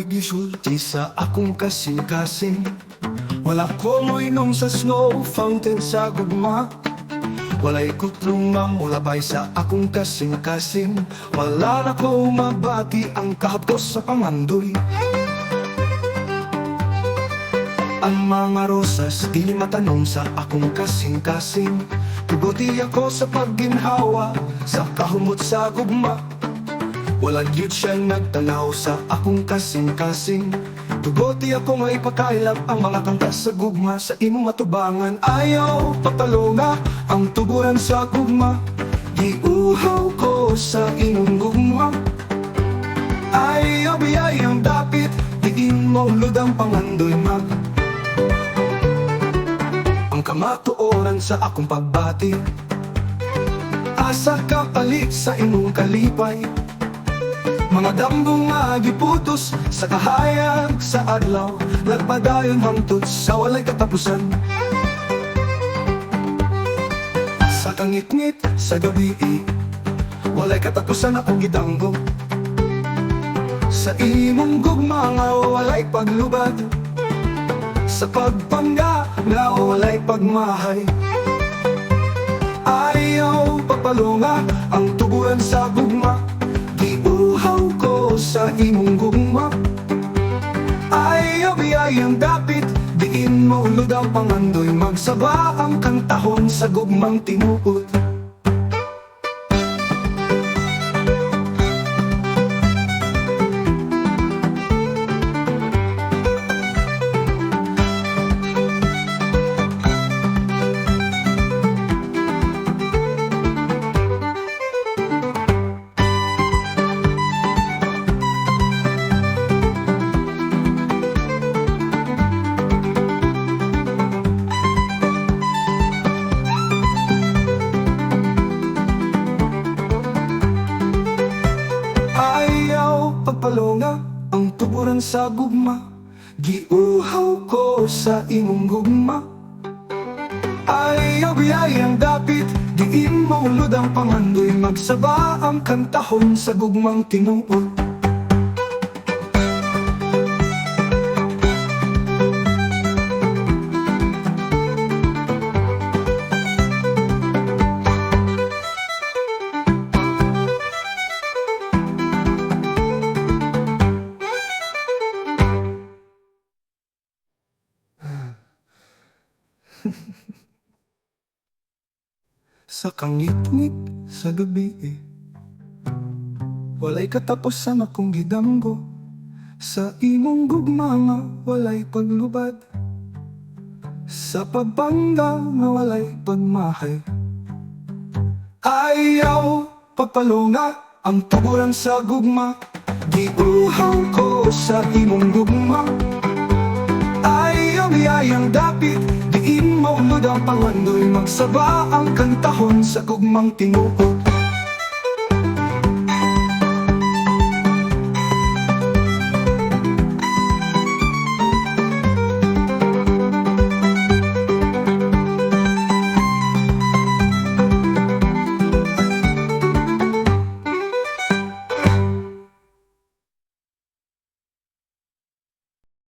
ako'y gisulti sa akong kasing-kasing. Wala ko moinom sa snow fountain sa gugma. Walay kutlumang ulabay sa akong kasing-kasing. Wala na ko mabati ang kahapos sa pamandoy. Ang mga rosas di matanong sa akong kasing-kasing. Tuguti ako sa pagginhawa sa kahumot sa gugma. Walang yun siyang nagtanaw sa akong kasing-kasing. Tuguti ako maipakailap ang mga kanta sa gugma. Sa imong matubangan ayaw patalonga ang tuburan sa gugma. Giuhaw ko sa imong gugma. Ayaw biyayang dapit, diin mo ludang pangandoy mag. Ang kamatuoran sa akong pagbati, asa ka palit sa imong kalipay. Mga dambong nga giputos sa kahayag sa adlaw, nagpadayon hangtod sa walay katapusan. Sa kangit-ngit sa gabi, walay katapusan akong gidanggo. Sa imong gugma nga walay paglubad, sa pagpangga nga walay pagmahay. Ayaw papalunga ang tuburan sa gugma. Giuhaw ko sa imong gugma. Ayaw biyayang dapit, diin mo ulod ang pangandoy. Magsaba ang kantahon sa gugmang tinuod. Pagpalonga ang tuburan sa gugma. Giuhaw ko sa imong gugma. Ayaw biyayang dapit, diin mo ulod ang pangandoy. Magsaba ang kantahon sa gugmang tinuod. Sa kangit-ngit sa gabi, walay katapusan akong gidanggo. Sa imong gugma nga walay paglubad, sa pabangga nga walay pagmahay. Ayaw pagpalunga ang tuburan sa gugma. Giuhaw ko sa imong gugma. Ayaw biyayang dapit, diin mo ulod ang pangandoy. Magsaba ang kantahon sa gugmang tinuod.